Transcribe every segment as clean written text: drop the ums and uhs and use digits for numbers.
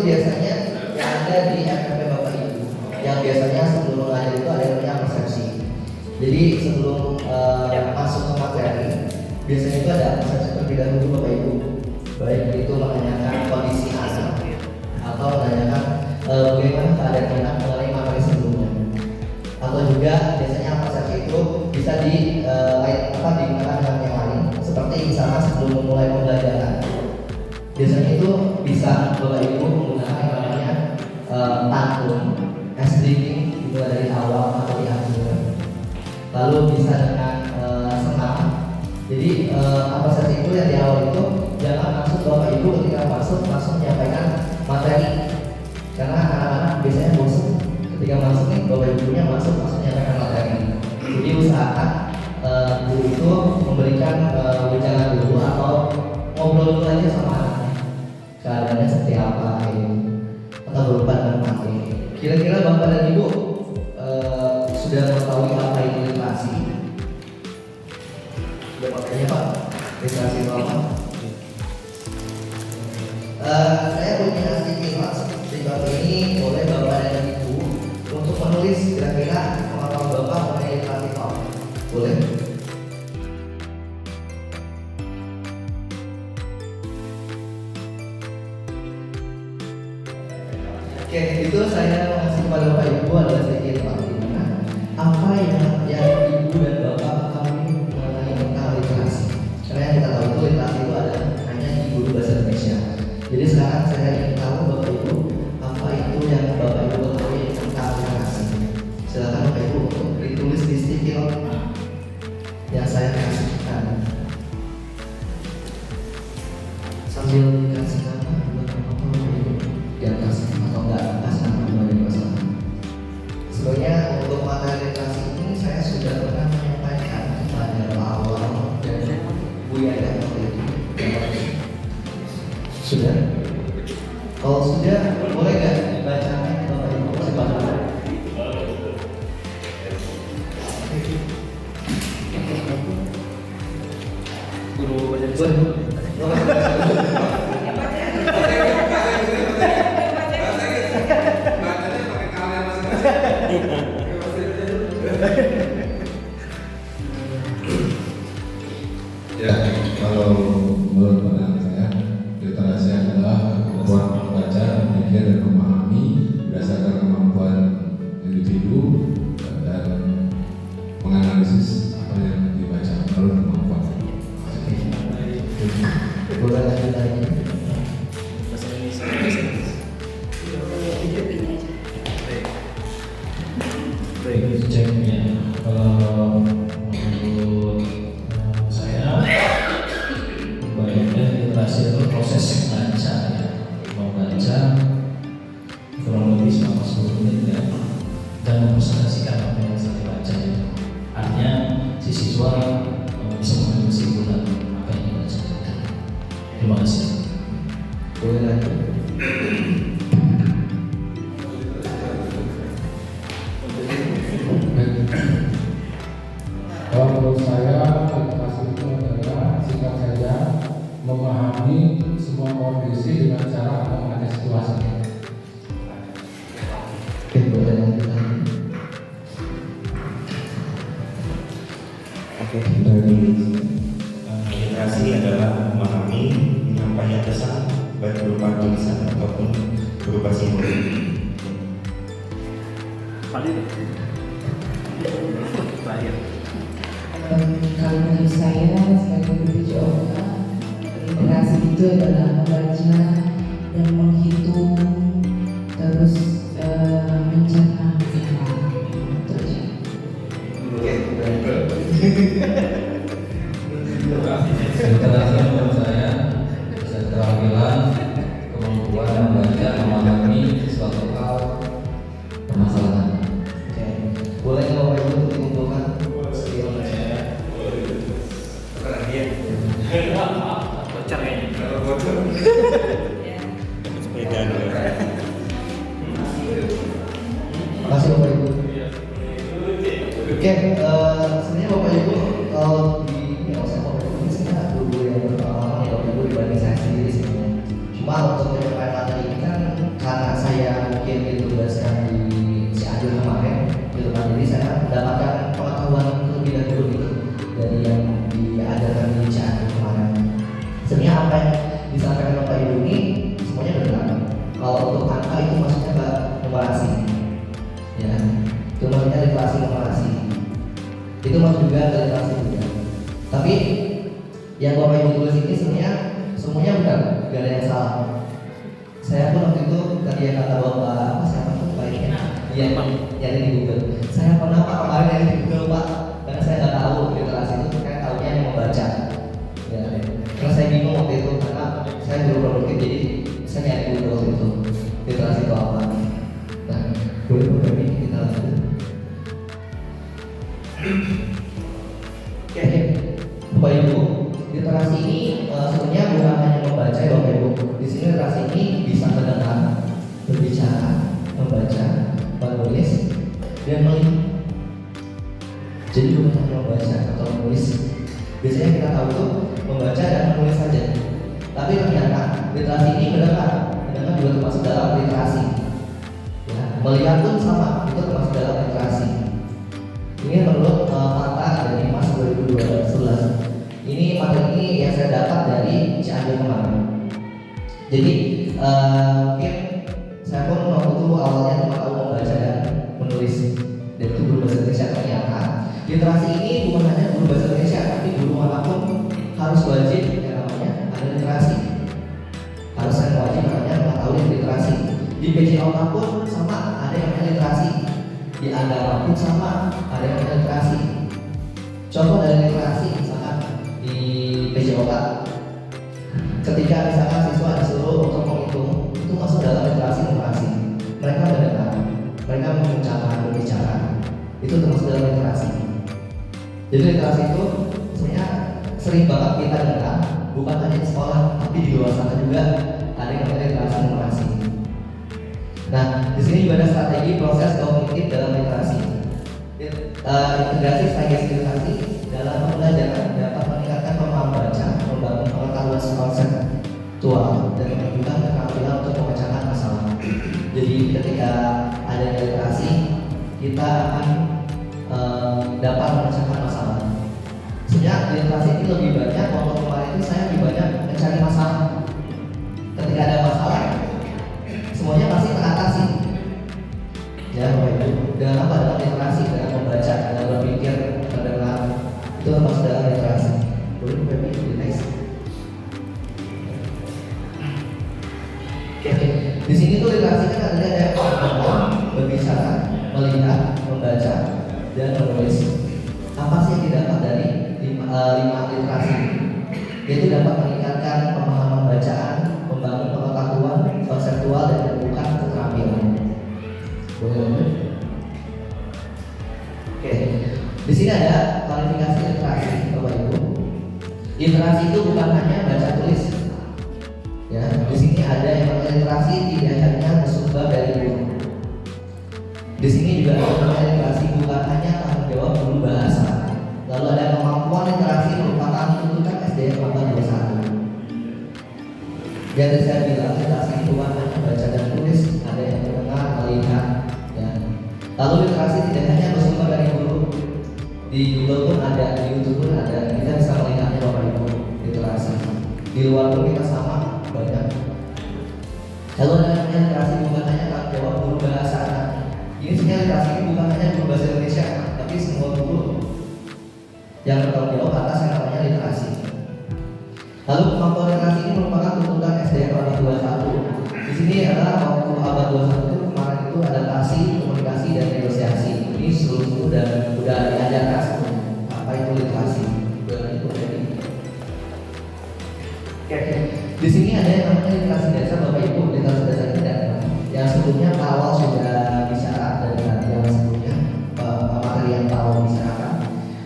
biasanya yang ada di FKP Bapak Ibu, yang biasanya sebelum mengajar itu ada yang namanya persepsi. Jadi sebelum masuk ke materi, biasanya itu ada persepsi terlebih dahulu Bapak Ibu. Baik itu menanyakan kondisi anak atau menanyakan bagaimana keadaan anak mengenai materi sebelumnya. Atau juga biasanya persepsi itu bisa digunakan dengan yang lain, seperti misalnya sebelum memulai pembelajaran. Biasanya itu bisa Bapak Ibu menggunakan yang namanya tantrum, reading dimulai dari awal atau di akhir. Lalu bisa dengan senam. Jadi persepsi itu yang di awal itu jangan langsung Bapak Ibu ketika masuk langsung menyampaikan materi, karena anak-anak biasanya bosan ketika masuk nih Bapak Ibunya masuk langsung menyampaikan materi. Jadi usahakan guru itu memberikan wejangan dulu atau ngobrol dulu aja sama anaknya, keadaannya seperti apa ini, atau berupa dengan materi. Kira-kira Bapak dan Ibu sudah mengetahui apa itu literasi? Sudah pakainya Pak? Literasi itu apa? Saya punya sedikit Pak, di bab ini boleh Bapak dan Ibu untuk menulis kira-kira pengetahuan Bapak mengenai literasi itu apa? Boleh? Oke, itu saya mengasih kepada Bapak Ibu adalah sedikit Pak, dimana apa yang Ibu dan Bapak ketahui mengenai tentang literasi. Karena yang kita tahu itu literasi itu ada hanya di guru bahasa Indonesia. Jadi sekarang saya ingin tahu Bapak Ibu apa itu yang Bapak Ibu ketahui tentang literasi. Silakan Bapak Ibu untuk ditulis di sticky note yang saya kasihkan. Sambil dikasih nama di atas atau enggak atas nama di masalah. Sebenarnya untuk materi literasi ini saya sudah pernah menyampaikan kepada Pak Awal dan Bu Yaya waktu itu. Sudah? Kalau sudah, boleh nggak dibacakan Bapak Ibu kesempatan? Guru bahasa Ya, kalau menurut pandangan saya, literasi adalah kemampuan membaca, memikir, dan memahami berdasarkan kemampuan individu dan menganalisis apa yang dibaca menurut kemampuan. Boleh lanjut lagi. Bahasa Indonesia. Baik, ceknya. Kalau menurut saya, baiknya literasi itu proses membaca, ya. Membaca kurang lebih selama 10 menit ya, dan mempresentasikan apa yang sedang dibaca itu. Artinya si siswa bisa mengambil kesimpulan apa yang dibaca. Terima kasih. Boleh lanjut. Kalau menurut saya, literasi itu adalah singkat saja memahami semua kondisi dengan cara mengenai situasi. Oke, boleh lanjut lagi. Oke, dari literasi adalah memahami menyampaikan pesan baik berupa tulisan ataupun berupa simbol. Kalau menurut saya sebagai guru yoga, literasi itu adalah membaca dan menghitung, terus mencerna itu aja. Literasi menurut saya bisa keterampilan, kemampuan membaca, memahami suatu hal, permasalahan. Oke, boleh nggak Bapak Ibu dikumpulkan skill Bocor kayaknya. Sepeda dulu. Makasih Bapak Ibu. Oke, sebenarnya Bapak Ibu kalau di ini nggak usah Bapak Ibu, ini sebenarnya guru yang berpengalaman ya Bapak Ibu dibanding saya sendiri sebenarnya. Cuma untuk menyampaikan materi ini kan yang disampaikan Bapak Ibu ini semuanya benar. Kalau untuk angka itu maksudnya ke numerasi, ya, itu maksudnya literasi numerasi. Itu maksud juga ke literasi juga. Tapi yang Bapak Ibu tulis ini semuanya benar, gak ada yang salah. Saya pun waktu itu tadi yang kata Bapak siapa tuh baiknya, yang di Google. Saya pernah Pak kemarin yang di Google Pak, karena saya nggak tahu literasi itu, saya tahunya yang membaca. Ya, karena saya bingung waktu itu karena saya belum produktif, jadi saya nyari Google waktu itu literasi itu apa. Nah, boleh berbagi kita lanjut. Oke, Bapak Ibu, literasi ini sebenarnya bukan hanya membaca ya Bapak Ibu. Di sini literasi ini bisa mendengar, berbicara, membaca, menulis, dan melihat. Jadi bukan hanya membaca atau menulis. Biasanya kita tahu itu membaca dan menulis saja. Tapi ternyata literasi ini mendengar juga termasuk dalam literasi. Ya, melihat pun sama, itu termasuk dalam literasi. Ini menurut fakta dari Mas 2011. Ini materi yang saya dapat dari Cianjur kemarin. Jadi mungkin saya pun waktu itu awalnya cuma tahu membaca dan menulis, dan itu guru bahasa Indonesia. Ternyata literasi ini bukan hanya guru bahasa Indonesia, tapi guru manapun harus wajib yang namanya ada literasi. Harus yang wajib namanya mengetahui literasi. Di PJOK pun sama, ada yang namanya literasi. Di agama pun sama, ada yang namanya literasi. Contoh dari literasi misalkan di PJOK, ketika misalkan siswa disuruh untuk menghitung, itu masuk dalam literasi numerasi. Mereka mendengar, mereka mengucapkan, berbicara, itu termasuk dalam literasi. Jadi literasi itu sebenarnya sering banget kita dengar, bukan hanya di sekolah, tapi di luar sana juga ada yang namanya literasi numerasi. Nah, di sini juga ada strategi proses kognitif dalam literasi. Integrasi strategi literasi dalam pembelajaran dapat meningkatkan pemahaman baca, membangun pengetahuan konseptual, dan menunjukkan keterampilan untuk memecahkan masalah. Jadi ketika ada literasi, kita akan dapat memecahkan masalah. Sebenarnya literasi ini lebih banyak, waktu kemarin itu saya lebih banyak mencari masalah. Ketika ada masalah, semuanya pasti teratasi. Ya, Bapak Ibu, dengan apa? Dengan literasi, dengan membaca, dengan berpikir, mendengar, itu termasuk dalam literasi. Boleh Bapak Ibu di next. Oke, di sini tuh literasi kan ada ngomong, berbicara, melihat, membaca, dan menulis. Apa sih yang didapat dari 5 literasi? Yaitu dapat meningkatkan pemahaman bacaan, membangun pengetahuan konseptual, dan menumbuhkan keterampilan. Boleh. Oke, di sini ada klarifikasi literasi, Bapak Ibu. Literasi itu bukan hanya baca tulis. Ya, di sini ada yang namanya literasi tidak hanya bersumber dari guru. Di sini juga ada namanya literasi bukan hanya tanggung jawab guru bahasa. Lalu ada kemampuan literasi merupakan tuntutan SDM 421. Jadi saya bilang literasi itu bukan hanya baca dan tulis, ada yang mendengar, melihat, ya. Lalu literasi tidak hanya bersumber dari guru. Di Google pun ada, di YouTube pun ada. Kita bisa melihatnya Bapak Ibu literasi. Di luar pun kita sama banyak. Lalu ada namanya literasi bukan hanya tanggung jawab guru bahasa. Ini sebenarnya literasi ini bukan hanya guru bahasa Indonesia, tapi semua guru yang bertanggung jawab atas yang namanya literasi. Lalu kemampuan literasi ini merupakan tuntutan SDM abad 21. Di sini adalah waktu abad 21 itu kemarin itu adaptasi, komunikasi, dan negosiasi. Ini seluruh dan sudah diajarkan semua. Apa itu literasi? Oke. Di sini ada yang namanya literasi dasar Bapak Ibu. Literasi dasar ini ada yang sebelumnya Pak Awal sudah bicara, dan yang sebelumnya materi yang Pak Awal bicarakan.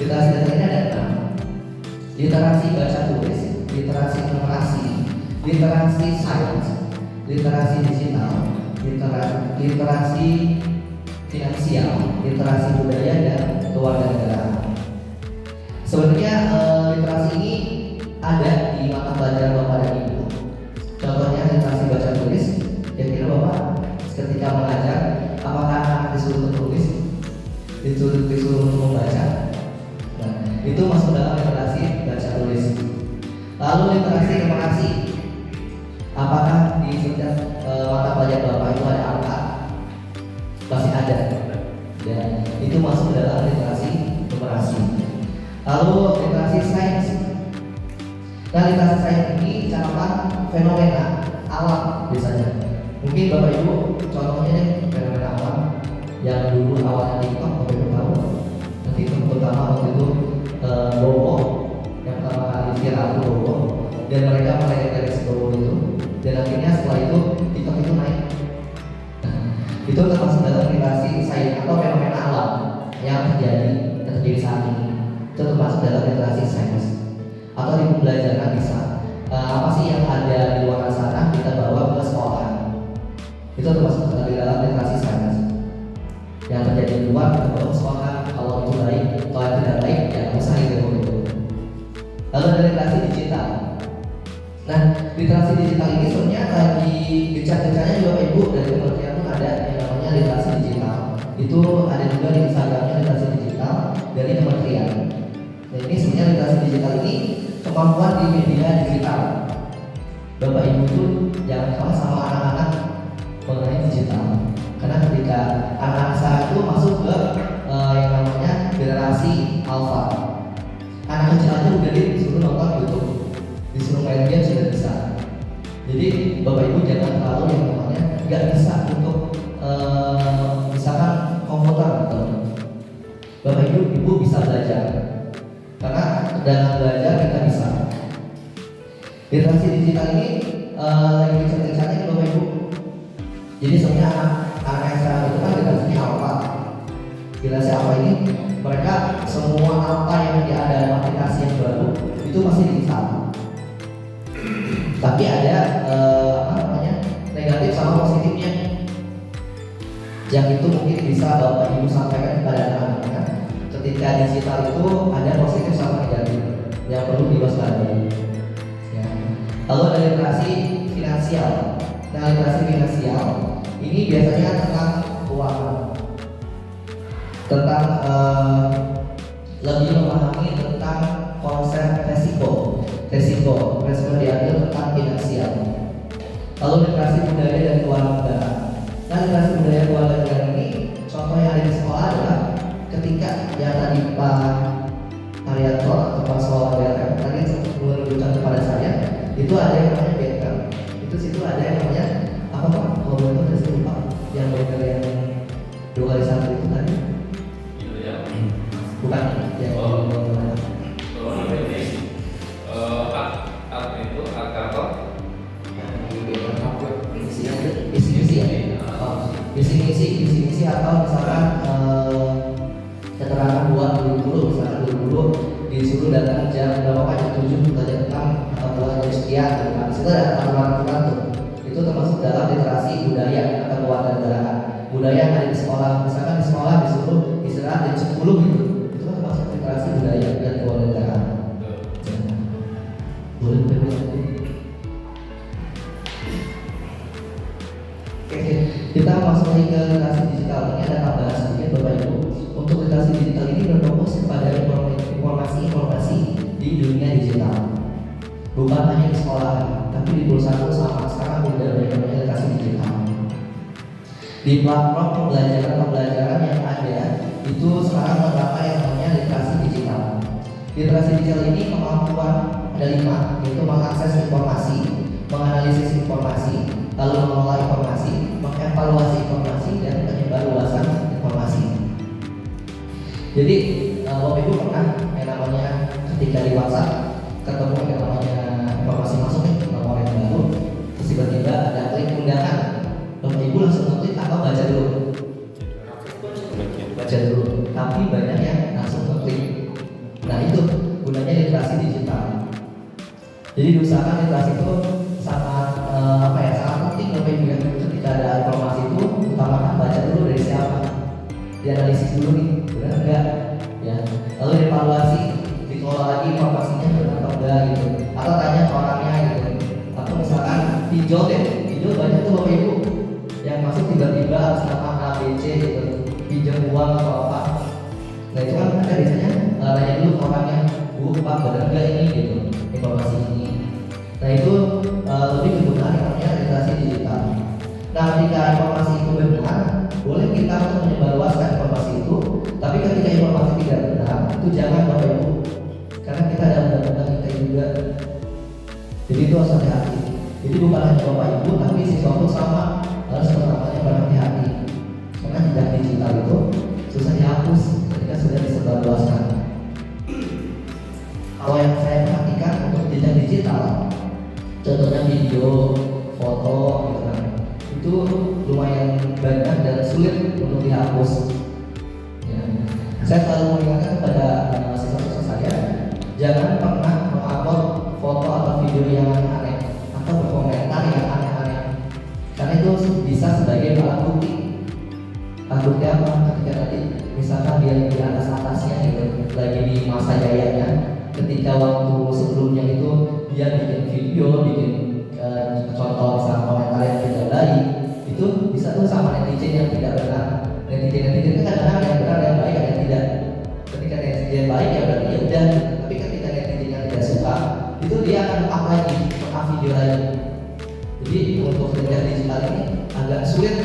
Literasi dasar ini ada 6. Literasi baca tulis, literasi numerasi, literasi sains, literasi digital, literasi finansial, literasi budaya, dan kewarganegaraan. Sebenarnya literasi ini ada di mata pelajaran Bapak dan Ibu. Contohnya literasi baca tulis. Kira-kira Bapak ketika mengajar, apakah anak disuruh tulis, disuruh membaca? Nah, itu masuk dalam literasi baca tulis. Lalu literasi numerasi. Apakah di setiap mata pelajaran Bapak itu ada angka? Pasti ada. Ya, itu masuk ke dalam literasi numerasi. Lalu literasi sains. Nah, literasi sains ini catatan fenomena alam biasanya. Mungkin Bapak Ibu contohnya nih fenomena alam yang dulu awalnya TikTok, Bapak Ibu tahu. TikTok pertama waktu itu Bowo, yang pertama kali viral itu Bowo, dan mereka mulai dari Bowo itu, dan akhirnya setelah itu TikTok itu naik. Nah, itu termasuk dalam literasi sains atau fenomena alam yang terjadi saat ini. Itu termasuk dalam literasi sains atau di pembelajaran bisa. Apa sih yang ada di luar sana kita bawa ke sekolah? Itu termasuk di dalam literasi sains. Yang terjadi di luar kita bawa ke sekolah. Kalau itu baik, kalau tidak baik, ya nggak usah itu. Lalu ada literasi digital. Nah, literasi digital ini sebenarnya lagi gencar-gencarnya juga Pak Ibu dari kementerian pun ada yang namanya literasi digital. Itu ada juga di Instagramnya literasi digital dari kementerian. Nah, ini sebenarnya literasi digital ini kemampuan di media digital. Bapak Ibu tuh jangan kalah sama anak-anak mengenai digital. Karena ketika anak saya itu masuk ke yang namanya generasi alpha, anak kecil aja udah disuruh nonton YouTube, disuruh main game sudah bisa. Jadi Bapak Ibu jangan terlalu yang namanya nggak bisa untuk misalkan komputer gitu. Bapak Ibu bisa belajar, karena dengan belajar kita bisa. Literasi digital ini lagi gencar-gencarnya Bapak Ibu. Jadi sebenarnya anak sekarang itu kan literasi apa? Literasi apa ini? Mereka semua apa yang ada dalam aplikasi yang baru itu masih digital. Tapi ada negatif sama positifnya. Yang itu mungkin bisa Bapak Ibu sampaikan kepada anak-anak. Ketika digital itu ada positif sama negatif yang perlu diwaspadai. Ya. Lalu ada literasi finansial. Nah, literasi finansial ini biasanya tentang keuangan, tentang lebih memahami tentang konsep resiko diambil tentang finansial. Lalu literasi budaya dan kewarganegaraan. Nah, literasi budaya dan kewarganegaraan ini contoh yang ada di sekolah adalah ketika yang tadi Pak Arianto atau Pak Swawandara tadi menunjukkan kepada saya, itu ada yang namanya banker. Itu situ ada yang namanya apa Pak? Kalau banker saya lupa. Yang banker yang 2 kali 1 itu tadi? Bukan yang isi atau misalkan keterangan buat guru misalkan guru disuruh datang jam berapa Pak, jam 7 atau jam 6 atau pulang jam sekian. Nah, disitu ada aturan-aturan tuh. Itu termasuk dalam literasi budaya atau kewarganegaraan. Budaya yang ada di sekolah, misalkan di sekolah disuruh istirahat jam 10 gitu. Itu kan termasuk literasi budaya dan kewarganegaraan. Boleh kita masuk lagi ke literasi digital. Ini ada tambahan sedikit Bapak Ibu. Untuk literasi digital ini berfokus kepada informasi di dunia digital. Bukan hanya di sekolah, tapi di perusahaan sama. Sekarang udah banyak literasi digital. Di platform pembelajaran yang ada itu sekarang menerapkan yang namanya literasi digital. Literasi digital ini kemampuan ada 5, yaitu mengakses informasi, menganalisis informasi, lalu mengelola informasi, mengevaluasi informasi, dan penyebarluasan informasi. Jadi Bapak Ibu pernah yang namanya ketika di WhatsApp ketemu yang namanya informasi masuk nih nomor yang baru, terus tiba-tiba ada klik undangan. Bapak Ibu langsung ngeklik atau baca dulu? Baca dulu. Tapi banyak yang langsung ngeklik. Nah itu gunanya literasi digital. Jadi diusahakan literasi itu sangat sangat penting Bapak Ibu ya. Ketika ada informasi itu utamakan baca dulu dari siapa, dianalisis dulu nih benar enggak ya, lalu dievaluasi, dikelola lagi informasinya benar atau enggak gitu, atau tanya ke orangnya gitu, atau misalkan pinjol banyak tuh Bapak Ibu yang masuk tiba-tiba harus nama ABC gitu, pinjam uang atau apa. Nah itu kan ada biasanya tanya dulu ke orangnya, Bu Bu, Pak, benar nggak ini gitu informasi ini. Nah itu lebih kegunaan yang namanya literasi digital. Nah ketika informasi itu benar, boleh kita untuk menyebarluaskan informasi itu. Tapi ketika informasi tidak benar, itu jangan Bapak Ibu, karena kita ada undang-undang kita juga. Jadi itu harus hati-hati. Jadi bukan hanya Bapak Ibu, tapi siswa pun sama harus pertamanya berhati-hati. Karena jejak digital itu susah dihapus ketika sudah disebarluaskan. Kalau yang saya perhatikan untuk jejak digital, contohnya video, foto, gitu kan, itu lumayan banyak dan sulit untuk dihapus. Ya. Saya selalu mengingatkan kepada siswa-siswa saya, jangan pernah mengupload foto atau video yang aneh atau berkomentar yang aneh-aneh, karena itu bisa sebagai alat bukti. Alat bukti apa? Ketika nanti misalkan dia di atas-atasnya gitu, lagi di masa jayanya, ketika waktu sebelumnya itu dia bikin video, bikin contoh misalnya komentar yang tidak baik, itu bisa tuh sama netizen yang tidak benar. Netizen itu kadang-kadang yang benar yang baik ada yang tidak. Ketika netizen baik ya berarti ya udah. Tapi ketika netizen yang tidak suka, itu dia akan up lagi, up video lagi. Jadi untuk jejak digital ini agak sulit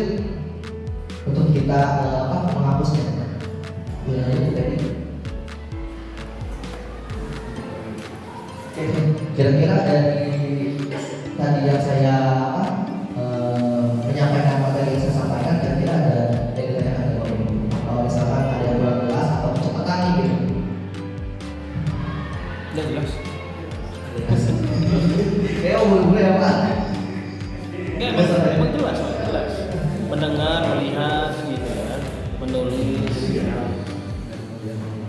untuk kita menghapusnya. Itu tadi. Kira-kira dari tadi yang saya menyampaikan materi yang saya sampaikan, kira-kira ada yang ditanyakan dari Bapak Ibu? Kalau misalkan ada yang kurang jelas atau kecepatan nih gitu. Udah jelas. Kayak boleh ya Pak? Enggak, emang jelas, jelas. Mendengar, melihat, gitu kan, menulis,